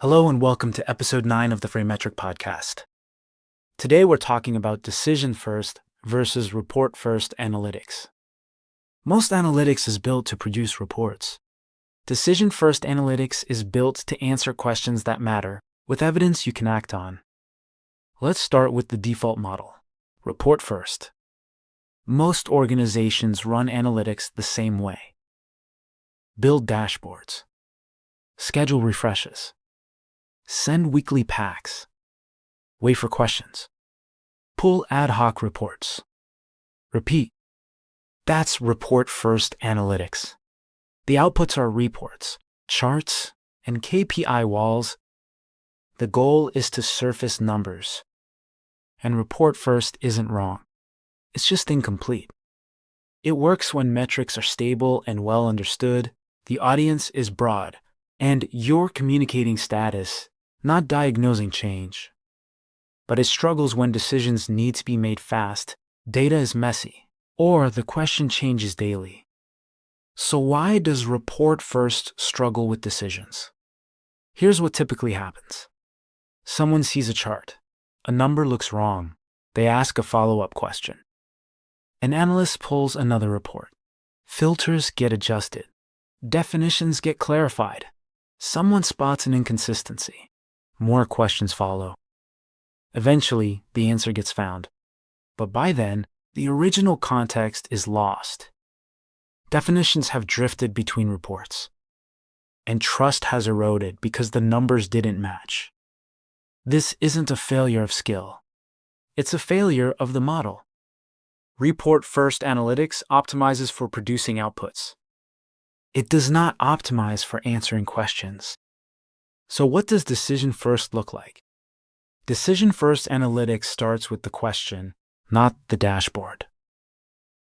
Hello and welcome to episode 9 of the Frametric podcast. Today we're talking about decision-first versus report-first analytics. Most analytics is built to produce reports. Decision-first analytics is built to answer questions that matter with evidence you can act on. Let's start with the default model, report first. Most organizations run analytics the same way. Build dashboards. Schedule refreshes. Send weekly packs. Wait for questions. Pull ad hoc reports. Repeat. That's report-first analytics. The outputs are reports, charts, and KPI walls. The goal is to surface numbers. And report-first isn't wrong. It's just incomplete. It works when metrics are stable and well understood, the audience is broad, and you're communicating status, not diagnosing change. But it struggles when decisions need to be made fast, data is messy, or the question changes daily. So why does report first struggle with decisions? Here's what typically happens. Someone sees a chart. A number looks wrong. They ask a follow-up question. An analyst pulls another report. Filters get adjusted. Definitions get clarified. Someone spots an inconsistency. More questions follow. Eventually, the answer gets found. But by then, the original context is lost. Definitions have drifted between reports. And trust has eroded because the numbers didn't match. This isn't a failure of skill. It's a failure of the model. Report-first analytics optimizes for producing outputs. It does not optimize for answering questions. So what does decision-first look like? Decision-first analytics starts with the question, not the dashboard.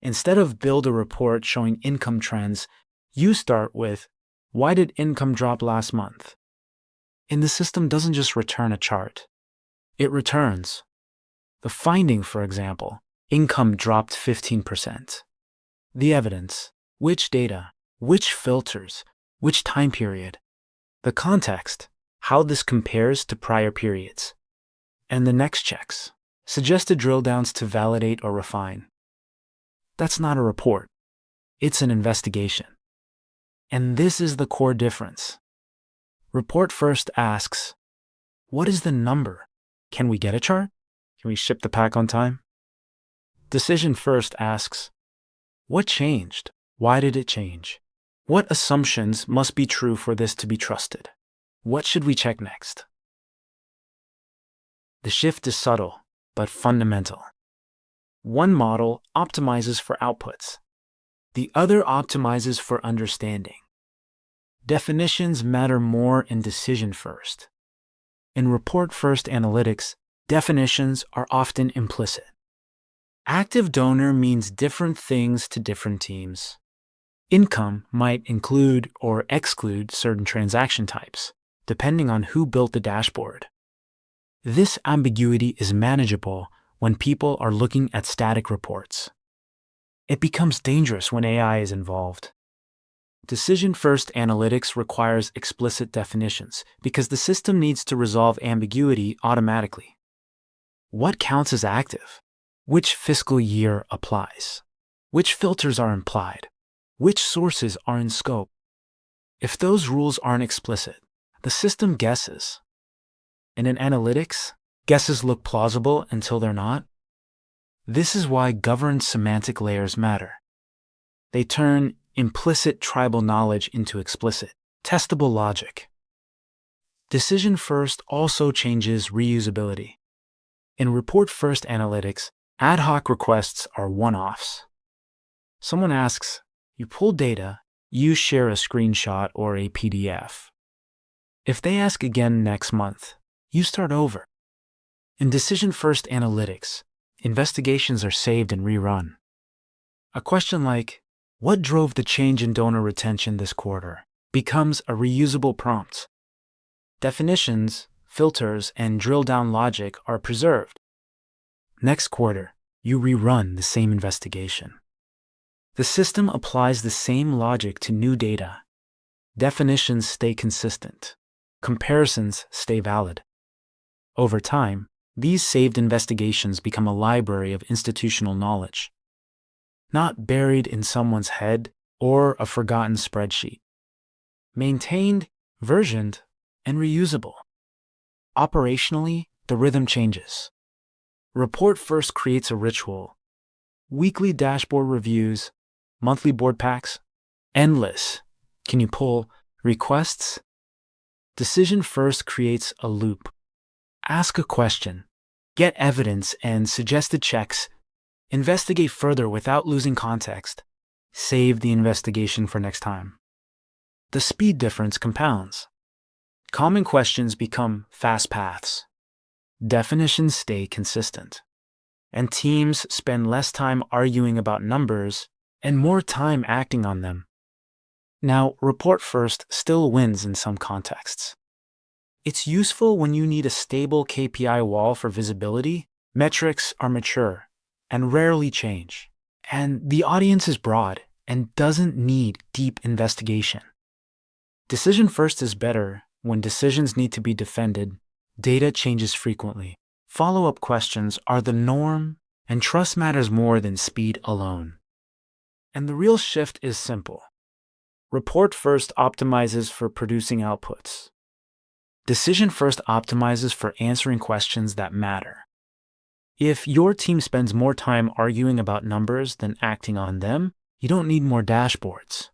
Instead of build a report showing income trends, you start with, why did income drop last month? And the system doesn't just return a chart. It returns. The finding, for example, income dropped 15%. The evidence, which data, which filters, which time period. The context, how this compares to prior periods. And the next checks, suggested drill downs to validate or refine. That's not a report. It's an investigation. And this is the core difference. Report first asks, what is the number? Can we get a chart? Can we ship the pack on time? Decision first asks, what changed? Why did it change? What assumptions must be true for this to be trusted? What should we check next? The shift is subtle, but fundamental. One model optimizes for outputs. The other optimizes for understanding. Definitions matter more in decision-first. In report-first analytics, definitions are often implicit. Active donor means different things to different teams. Income might include or exclude certain transaction types, depending on who built the dashboard. This ambiguity is manageable when people are looking at static reports. It becomes dangerous when AI is involved. Decision-first analytics requires explicit definitions because the system needs to resolve ambiguity automatically. What counts as active? Which fiscal year applies? Which filters are implied? Which sources are in scope? If those rules aren't explicit, the system guesses. And in analytics, guesses look plausible until they're not. This is why governed semantic layers matter. They turn implicit tribal knowledge into explicit, testable logic. Decision first also changes reusability. In report-first analytics, ad hoc requests are one-offs. Someone asks, you pull data, you share a screenshot or a PDF. If they ask again next month, you start over. In decision-first analytics, investigations are saved and rerun. A question like, what drove the change in donor retention this quarter, becomes a reusable prompt. Definitions, filters, and drill-down logic are preserved. Next quarter, you rerun the same investigation. The system applies the same logic to new data. Definitions stay consistent. comparisons stay valid. Over time, these saved investigations become a library of institutional knowledge, not buried in someone's head or a forgotten spreadsheet. Maintained, versioned, and reusable. Operationally, the rhythm changes. Report first creates a ritual. Weekly dashboard reviews, monthly board packs, endless. Can you pull requests? Decision first creates a loop. Ask a question, get evidence and suggested checks, investigate further without losing context, save the investigation for next time. The speed difference compounds. Common questions become fast paths. Definitions stay consistent. And teams spend less time arguing about numbers and more time acting on them. Now, report first still wins in some contexts. It's useful when you need a stable KPI wall for visibility. Metrics are mature and rarely change. And the audience is broad and doesn't need deep investigation. Decision first is better when decisions need to be defended, data changes frequently, follow-up questions are the norm, and trust matters more than speed alone. And the real shift is simple. Report first optimizes for producing outputs. Decision first optimizes for answering questions that matter. If your team spends more time arguing about numbers than acting on them, you don't need more dashboards.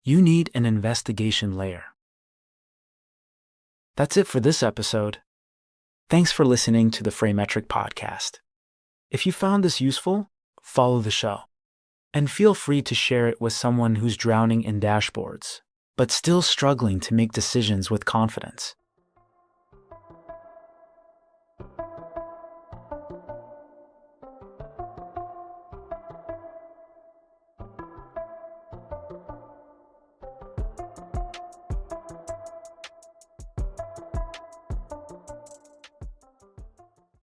You need an investigation layer. That's it for this episode. Thanks for listening to the Frametric podcast. If you found this useful, follow the show. And feel free to share it with someone who's drowning in dashboards, but still struggling to make decisions with confidence.